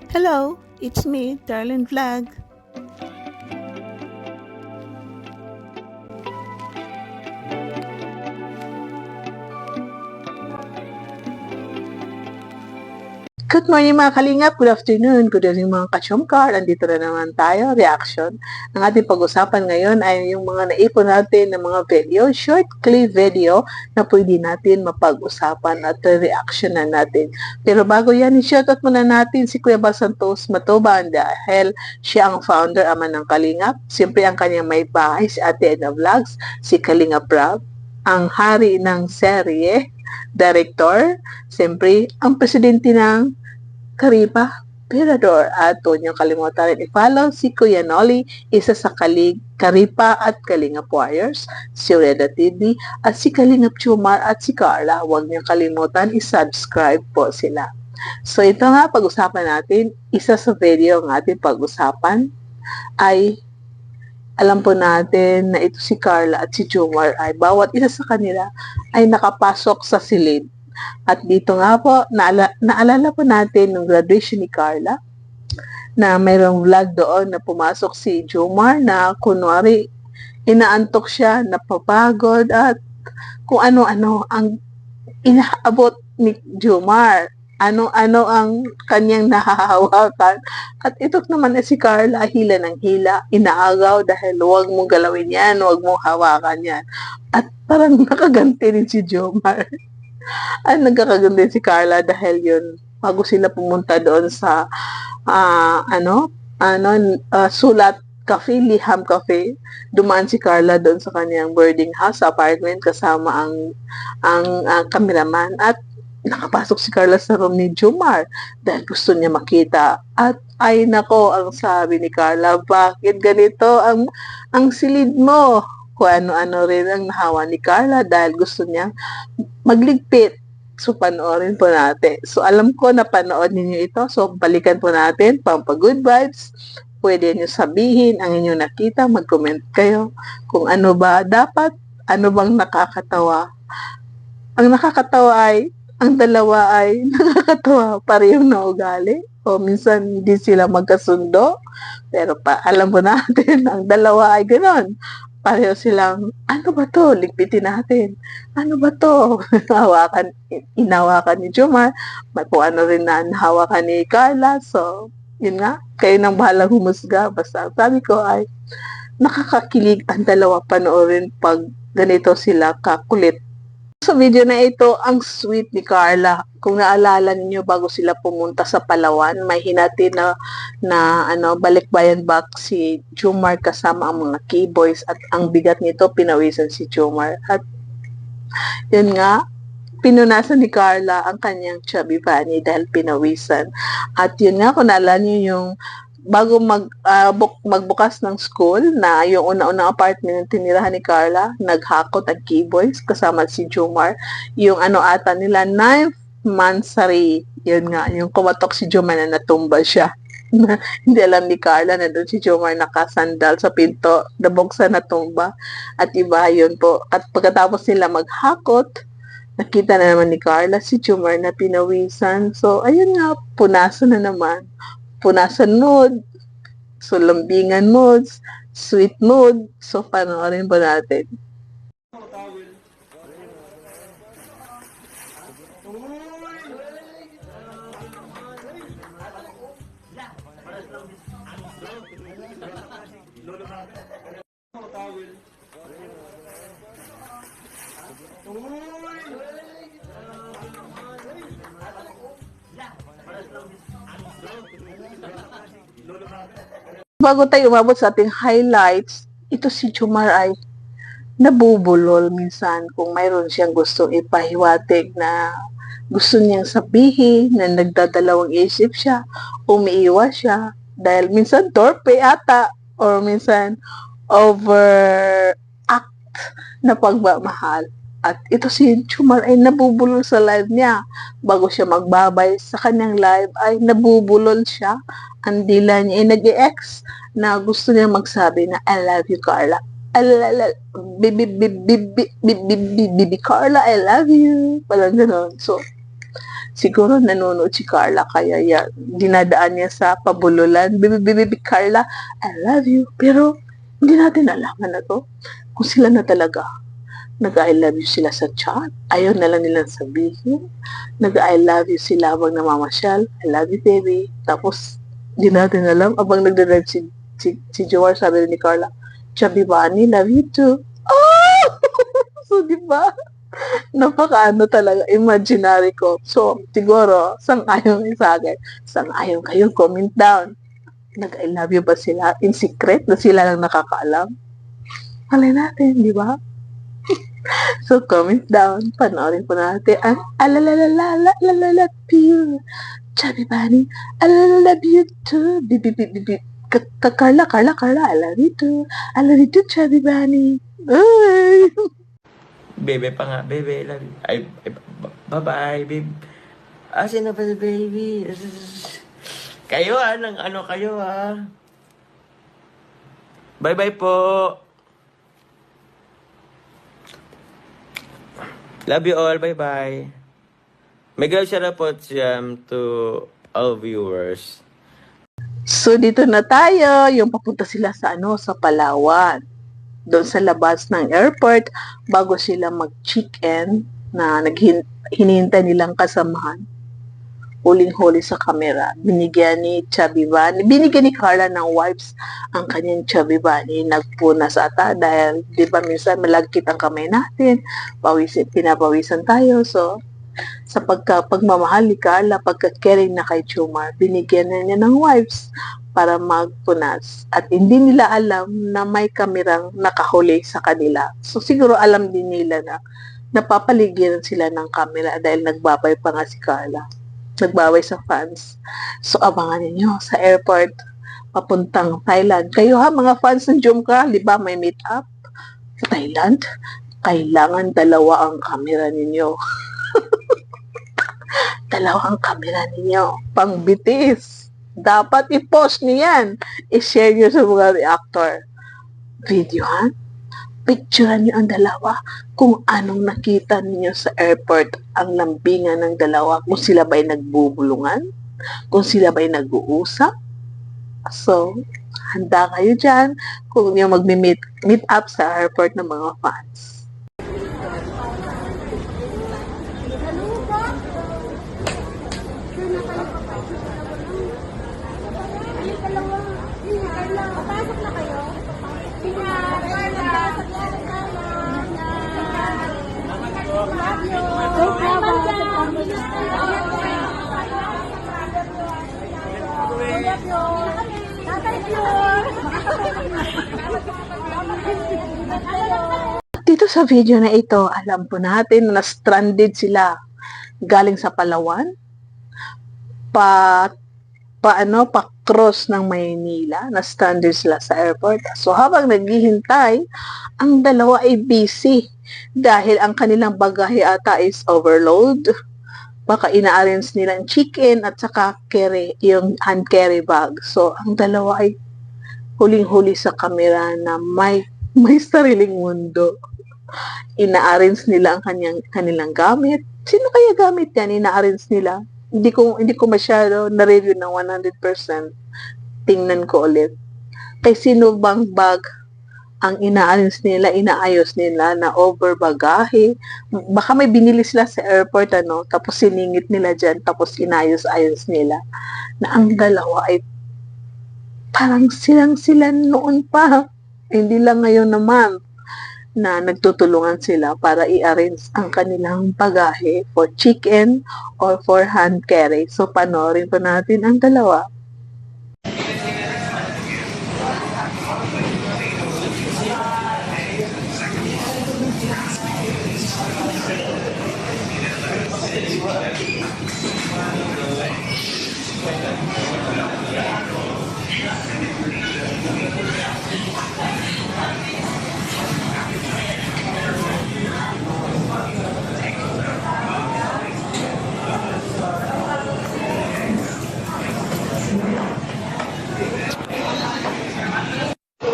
Hello, it's me, Darlene Vlog. Good morning mga kalingap, good afternoon, good evening mga kachomkar. Andito na naman tayo, reaction. Ang ating pag-usapan ngayon ay yung mga naipon natin ng mga video, short clip video na pwede natin mapag-usapan at reactionan natin. Pero bago yan, i-shoutout muna natin si Kuya Bal Santos Matoban dahil siya ang founder, ama ng Kalingap. Siyempre ang kanyang may bahay, si Ate Edna Vlogs, si Kalingap Rob, ang hari ng serye, director, siyempre ang presidente ng Karipa Pirador at huwag niyong kalimutan rin i-follow si Kuya Nolly, isa sa Karipa at Kalingap Warriors, si Reda TV at si Kalingap Chumar at si Carla. Huwag niyong kalimutan i-subscribe po sila. So ito nga, pag-usapan natin, isa sa video ng ating pag-usapan ay alam po natin na ito si Carla at si Chumar ay bawat isa sa kanila ay nakapasok sa silid. At dito nga po, naalala po natin nung graduation ni Carla na mayroong vlog doon na pumasok si Jomar na kunwari inaantok siya, napapagod at kung ano-ano ang inaabot ni Jomar. Ano-ano ang kanyang nahahawakan. At ito naman si Carla, hila ng hila, inaagaw dahil huwag mong galawin yan, huwag mong hawakan yan. At parang nakaganti rin si Jomar. Ay, nagkakaganda si Carla dahil yun, bago sila pumunta doon sa, Sulat Cafe, Liham Cafe, dumaan si Carla doon sa kanyang boarding house, sa apartment, kasama ang cameraman. At nakapasok si Carla sa room ni Jomar dahil gusto niya makita. At ay nako, ang sabi ni Carla, bakit ganito ang silid mo? Kung ano-ano rin ang nahawa ni Carla dahil gusto niya magligpit. So, panoorin po natin. So, alam ko na panood ninyo ito. So, balikan po natin. Pampa-good vibes. Pwede nyo sabihin ang inyong nakita. Mag-comment kayo kung ano ba dapat, ano bang nakakatawa. Ang nakakatawa ay, ang dalawa ay nakakatawa parehong na ugali. O minsan hindi sila magkasundo. Pero alam po natin, ang dalawa ay gano'n. Pareho silang, ano ba to? Ligpitin natin. Ano ba to? Inawakan ni Jomar. May po ano rin na nahawakan ni Carla. So, yun nga, kayo nang bahalang humusga. Basta sabi ko ay, nakakakilig ang dalawa panoorin pag ganito sila kakulit. Sa video na ito, ang sweet ni Carla. Kung naalala niyo bago sila pumunta sa Palawan, may hinati na balikbayan back si Jomar kasama ang mga keyboys at ang bigat nito pinawisan si Jomar. At yun nga, pinunasan ni Carla ang kanyang chubby bunny dahil pinawisan. At yun nga, kung naalala niyo yung bago magbukas ng school na yung una-unang apartment ng tinirahan ni Carla, naghakot ang keyboys kasama si Jomar. Yung ata nila, 9th Mansari. Yun nga, yung kumatok si Jomar na natumba siya. Hindi alam ni Carla na doon si Jomar nakasandal sa pinto, nabuksan na tumba. At iba yun po. At pagkatapos nila maghakot, nakita na naman ni Carla si Jomar na pinawisan. So, ayun nga, punasan na naman. Punasan mood, so lambingan moods, sweet mood. So, panoorin po natin. Bago tayo umabot sa ating highlights, ito si Jomar ay nabubulol minsan kung mayroon siyang gustong ipahiwatig na gusto niyang sabihin na nagdadalawang isip siya, umiiwas siya dahil minsan torpe ata or minsan overact na pagmamahal. At ito si Jomar ay nabubulol sa live niya. Bago siya magbabay sa kanyang live ay nabubulol siya. Ang dila niya ay nag-e-ex na gusto niya magsabi na I love you, Carla. Baby Carla, I love you. Parang gano'n. So, Siguro nanonood si Carla kaya yan, dinadaan niya sa pabululan. Baby Carla, I love you. Pero hindi natin alam na to kung sila na talaga. Nag-I love you sila sa chat. Ayaw na lang nilang sabihin. Nag-I love you sila habang namamasyal. I love you, baby. Tapos, di natin alam. Abang nagdadrive si Joar, sabi ni Carla, Chubby Bunny, love you too. Oh! So, di ba? Napakaano talaga, imaginary ko. So, siguro, sang-ayon sa akin. Sang-ayon kayo, comment down. Nag-I love you ba sila? In secret na sila lang nakakaalam? Malay natin, di ba? So, comment down. Panoorin po natin ang alalalala pure. Chubby Bunny, I love you too. Carla, I love you too. I love you too, Chubby Bunny. Ay! Bebe pa nga, bebe, love you. Ay, bye-bye, babe. Asin na pa si baby? Kayo ng ano kayo Bye-bye po. Love you all, bye-bye. May girl shout out to all viewers. So, dito na tayo. Yung papunta sila sa sa Palawan. Doon sa labas ng airport, bago sila mag-check-in, na hinihintay nilang kasamahan. Huling-huli sa camera. Binigyan ni Chubby Bunny, binigyan ni Carla ng wipes ang kanyang Chubby Bunny. Nagpunas ata dahil, di ba minsan malagkit ang kamay natin, pinapawisan tayo. So, sa pagmamahal ni Carla, pagka-caring na kay Jomar, binigyan na niya ng wipes para magpunas. At hindi nila alam na may kamerang nakahuli sa kanila. So siguro alam din nila na napapaligyan sila ng kamera dahil nagbabay pa nga si Carla. Nagbabay sa fans. So abangan ninyo sa airport papuntang Thailand. Kayo mga fans ng Jomcar, di ba may meet up sa Thailand? Kailangan dalawa ang kamera ninyo. Dalawa ang kamera ninyo. Pangbitis. Dapat i-post niyo yan. I-share niyo sa mga reactor. Videohan. Picturean niyo ang dalawa kung anong nakita niyo sa airport, ang lambingan ng dalawa, kung sila ba'y nagbubulungan, kung sila ba'y nag-uusap. So, handa kayo dyan kung yung mag-meet up sa airport ng mga fans. Pasok na kayo. Dito sa video na ito, alam po natin na stranded sila galing sa Palawan pa-cross ng Maynila, na stranded sila sa airport. So habang naghihintay, ang dalawa ay busy dahil ang kanilang bagahe ata is overload. Baka ina-arrange nila ang chicken at saka yung hand carry bag. So ang dalawa ay huling-huli sa kamera na may sariling mundo. Ina-arrange nila ang kanilang gamit. Sino kaya gamit yan? Ina-arrange nila. Hindi ko masyado na-review ng 100%. Tingnan ko ulit. Kay sino bang bag ang inaayos nila na over bagahe? Baka may binili sila sa airport, tapos siningit nila dyan, tapos inayos-ayos nila. Na ang dalawa ay parang silang-sila noon pa. Hindi lang ngayon naman na nagtutulungan sila para i-arrange ang kanilang bagahe for check-in or for hand carry. So, panoorin po natin ang dalawa.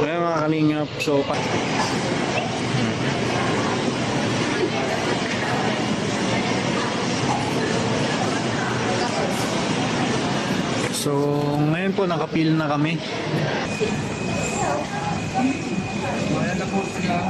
Kaya mga kalingap, so So, ngayon po nakapil na kami. Ayan na po sila.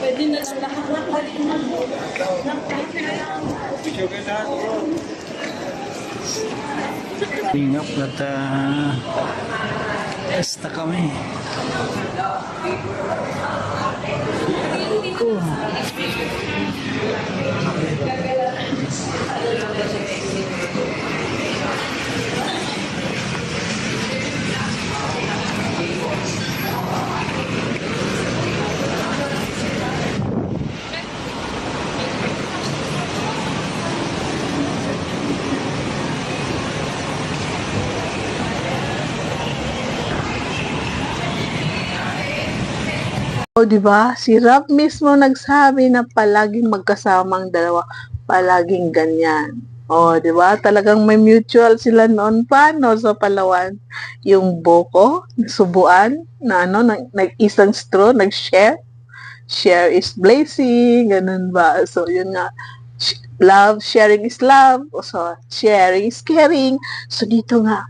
Pwede na lang lahat. Tingap at esta kami. O, di ba? Si Rap mismo nagsabi na palaging magkasama ang dalawa, palaging ganyan. O, di ba? Talagang may mutual sila noon pa, no, sa Palawan. Yung Boko, subuan, na ano, isang straw, nag-share. Share is blessing, ganun ba? So, yun nga. Love, sharing is love. So, sharing is caring. So, dito nga,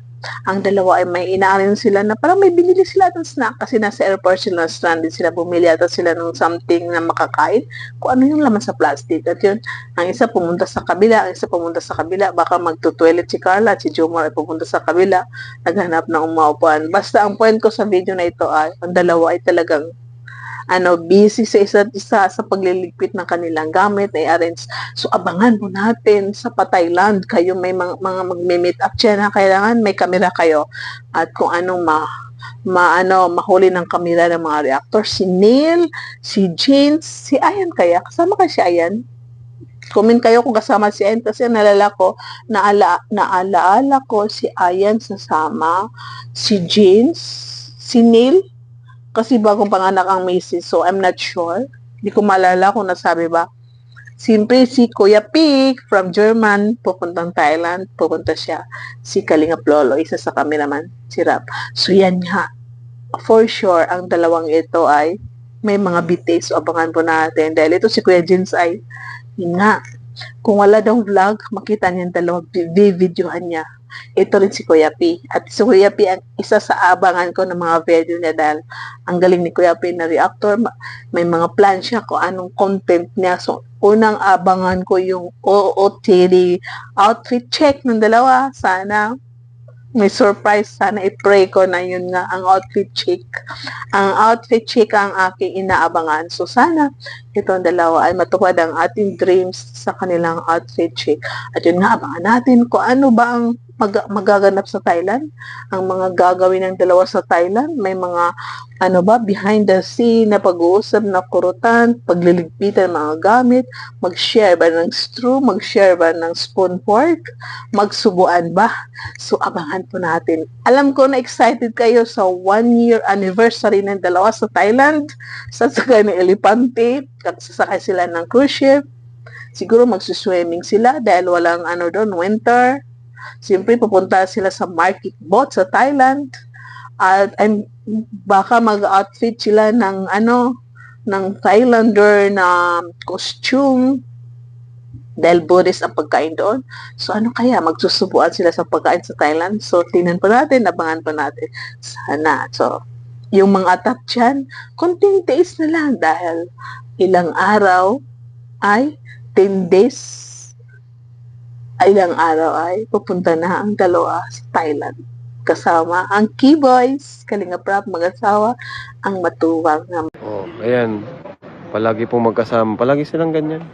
ang dalawa ay may inaarin sila na parang may binili sila ng snack kasi nasa airport sila, stranded sila, bumili ata sila ng something na makakain, kung ano yung laman sa plastic. At yun, ang isa pumunta sa kabila, ang isa pumunta sa kabila, baka magto-toilet si Carla at si Jomar ay pumunta sa kabila, naghanap ng umaupuan. Basta ang point ko sa video na ito ay, ang dalawa ay talagang busy sa isa't isa sa pagliligpit ng kanilang gamit ay arrange. So, abangan mo natin sa Thailand. Kayo may mga magme-meet up dyan, kailangan may kamera kayo. At kung anong mahuli ng kamera ng mga reactor, si Neil, si James, si Ayan kaya. Kasama ka si Ayan? Comment kayo kung kasama si Ayan kasi naalaala ko si Ayan sasama, si James, si Neil, kasi bagong panganak ang misis, so I'm not sure. Hindi ko malala kung nasabi ba. Siyempre, si Kuya Pig from German, pupuntang Thailand, pupunta siya. Si Kalingap Lolo, isa sa cameraman, si Rap. So yan nga, for sure, ang dalawang ito ay may mga bitis, so abangan po natin. Dahil ito si Kuya Jins ay, yun nga, kung wala daw vlog, makita niya yung dalawang videohan niya. Ito rin si Kuya P. At si Kuya P ang isa sa abangan ko ng mga video niya dahil ang galing ni Kuya P na reactor. May mga plan siya kung anong content niya. So, unang abangan ko yung OOTD outfit check ng dalawa. Sana may surprise. Sana i-pray ko na yun nga ang outfit check. Ang outfit check ang aking inaabangan. So, sana itong dalawa ay matupad ang ating dreams sa kanilang outfit check. At yun nga, abangan natin kung ano ba ang magaganap sa Thailand, ang mga gagawin ng dalawa sa Thailand, may mga behind the scene na pag-uusap na kurutan, pagliligpitan ng mga gamit, mag-share ba ng straw, mag-share ba ng spoon fork, magsubuan ba? So, abangan po natin. Alam ko na excited kayo sa 1-year anniversary ng dalawa sa Thailand, sasakay ng elepante, sasakay sila ng cruise ship, siguro magsuswimming sila dahil walang doon, winter. Siyempre, pupunta sila sa market boat sa Thailand. At baka mag-outfit sila ng ng Thailander na costume. Dahil Buddhist ang pagkain doon. So, kaya? Magsusubuan sila sa pagkain sa Thailand. So, tingnan po natin, abangan po natin. Sana. So, yung mga atap dyan, konting tiis na lang dahil ilang araw ay 10 days ilang araw ay pupunta na ang dalawa sa Thailand. Kasama ang Key Boys, Kalingap Rap, mag-asawa, ang matuwang na. Oh, ayan. Palagi pong magkasama. Palagi silang ganyan.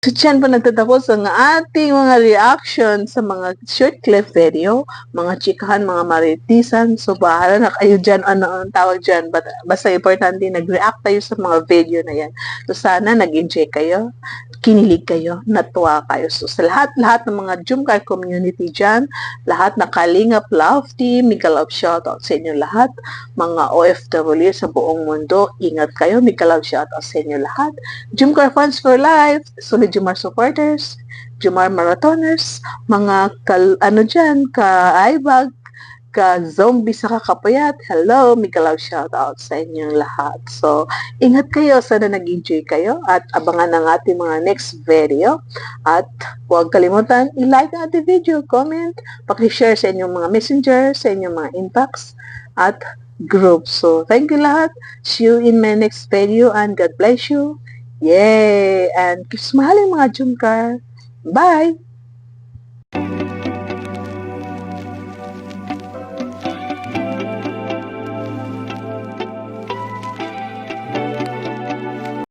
So, dyan po nagtatapos ang ating mga reaction sa mga short clip video, mga chikahan, mga maritisan. So, bahala na kayo dyan, ano ang tawag dyan. Basta importante, nag-react tayo sa mga video na yan. So, sana nag-enjoy kayo, kinilig kayo, natuwa kayo. So, sa lahat ng mga Jumcar community dyan, lahat na Kalingap Love Team, Mika Love shoutout sa inyo lahat. Mga OFW sa buong mundo, ingat kayo, Mika Love shoutout sa inyo lahat. Jumcar fans for life, solid Jumar supporters, Jumar marathoners, mga ka-aibag, ka-zombie sa kakapayat, hello, Mika Love shoutout sa inyong lahat. So, ingat kayo, sana nag-enjoy kayo at abangan ang ating mga next video. At huwag kalimutan, i-like ang ating video, comment, paki-share sa inyong mga messenger, sa inyong mga inbox, at group. So, thank you lahat. See you in my next video and God bless you. Yay! And keep smiling mga Jumcar. Bye!